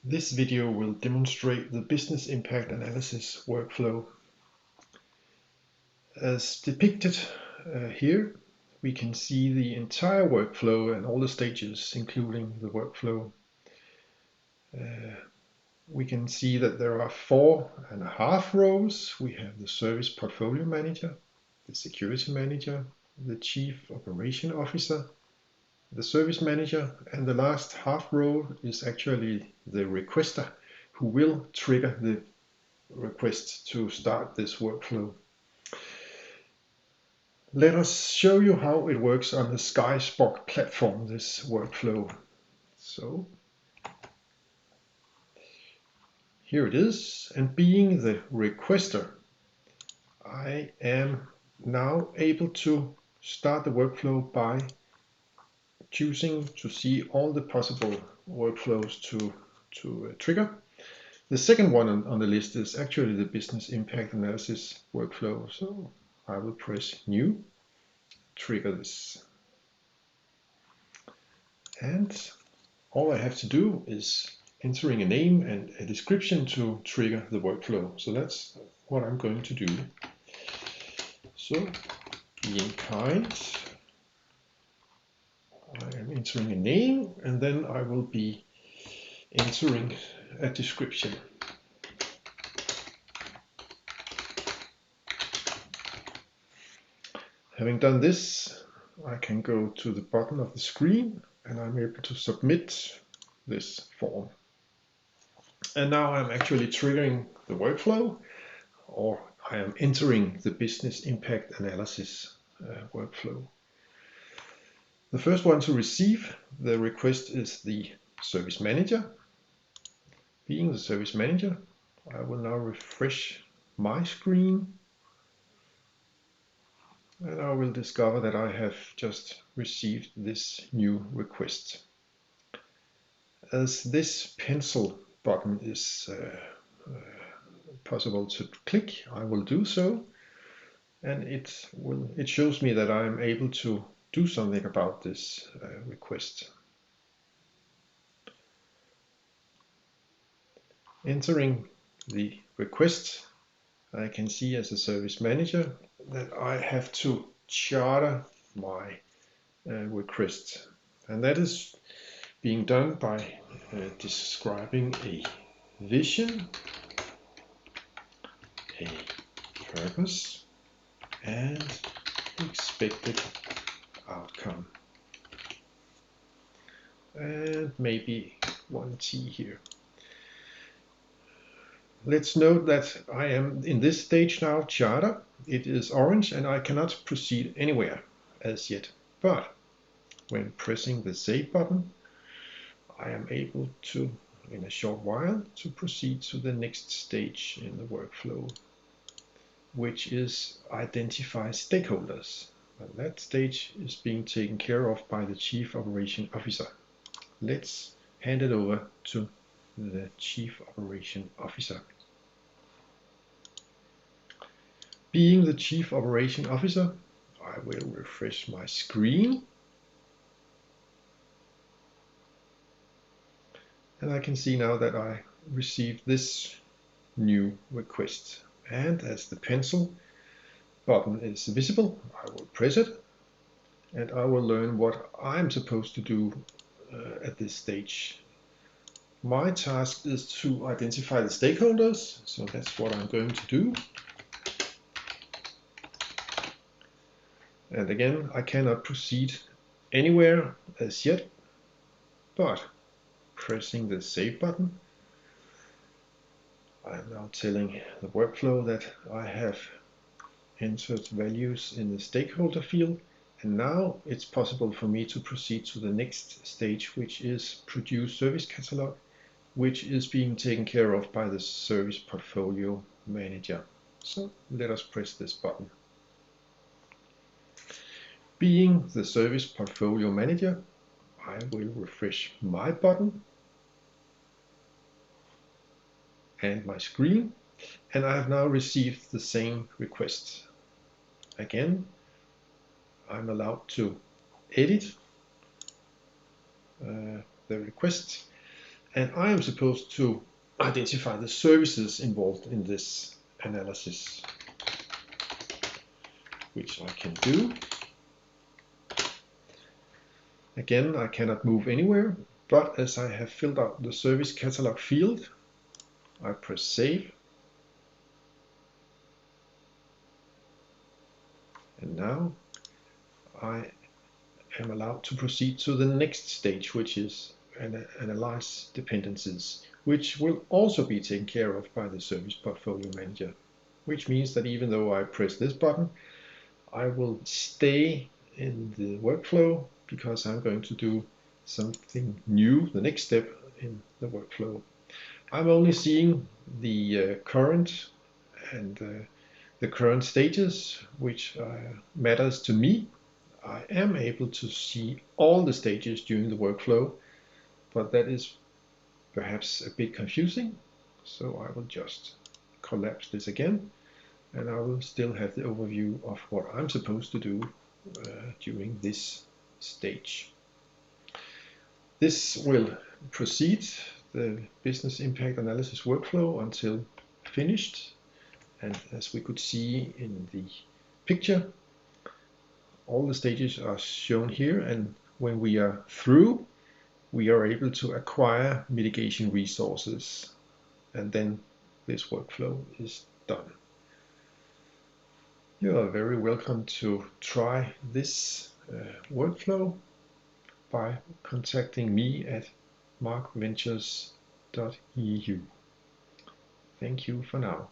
This video will demonstrate the business impact analysis workflow. As depicted here, we can see the entire workflow and all the stages, including the workflow. We can see that there are 4.5 rows. We have the service portfolio manager, the security manager, the chief operation officer, the service manager, and the last half row is actually the requester who will trigger the request to start this workflow. Let us show you how it works on the SkySpoc platform, this workflow. So here it is, and being the requester, I am now able to start the workflow by choosing to see all the possible workflows to trigger. The second one on the list is actually the business impact analysis workflow. So I will press new, trigger this. And all I have to do is entering a name and a description to trigger the workflow. So that's what I'm going to do. So being kind, I am entering a name and then I will be entering a description. Having done this, I can go to the bottom of the screen and I'm able to submit this form. And now I'm actually triggering the workflow, or I am entering the business impact analysis workflow. The first one to receive the request is the service manager. Being the service manager, I will now refresh my screen and I will discover that I have just received this new request. As this pencil button is possible to click, I will do so, and it shows me that I am able to do something about this request. Entering the request, I can see as a service manager that I have to charter my request, and that is being done by describing a vision, a purpose, and expected outcome, and maybe one T here. Let's note that I am in this stage now, charter. It is orange and I cannot proceed anywhere as yet. But when pressing the save button, I am able to, in a short while, to proceed to the next stage in the workflow, which is identify stakeholders. And that stage is being taken care of by the Chief Operation Officer. Let's hand it over to the Chief Operation Officer. Being the Chief Operation Officer, I will refresh my screen. And I can see now that I received this new request. And as the pencil button is visible, I will press it and I will learn what I'm supposed to do at this stage. My task is to identify the stakeholders, so that's what I'm going to do. And again, I cannot proceed anywhere as yet, but pressing the save button, I am now telling the workflow that I have entered values in the stakeholder field, and now it's possible for me to proceed to the next stage, which is produce service catalog, which is being taken care of by the service portfolio manager. So let us press this button. Being the service portfolio manager, I will refresh my button and my screen, and I have now received the same request. Again, I'm allowed to edit the request, And I am supposed to identify the services involved in this analysis, which I can do. Again, I cannot move anywhere, but as I have filled out the service catalog field, I press save. And now I am allowed to proceed to the next stage, which is analyze dependencies, which will also be taken care of by the Service Portfolio Manager, which means that even though I press this button, I will stay in the workflow because I'm going to do something new, the next step in the workflow. I'm only seeing the current and the current stages, which matters to me. I am able to see all the stages during the workflow, but that is perhaps a bit confusing. So I will just collapse this again, and I will still have the overview of what I'm supposed to do during this stage. This will proceed the business impact analysis workflow until finished. And as we could see in the picture, all the stages are shown here, and when we are through, we are able to acquire mitigation resources, and then this workflow is done. You are very welcome to try this workflow by contacting me at markventures.eu. Thank you for now.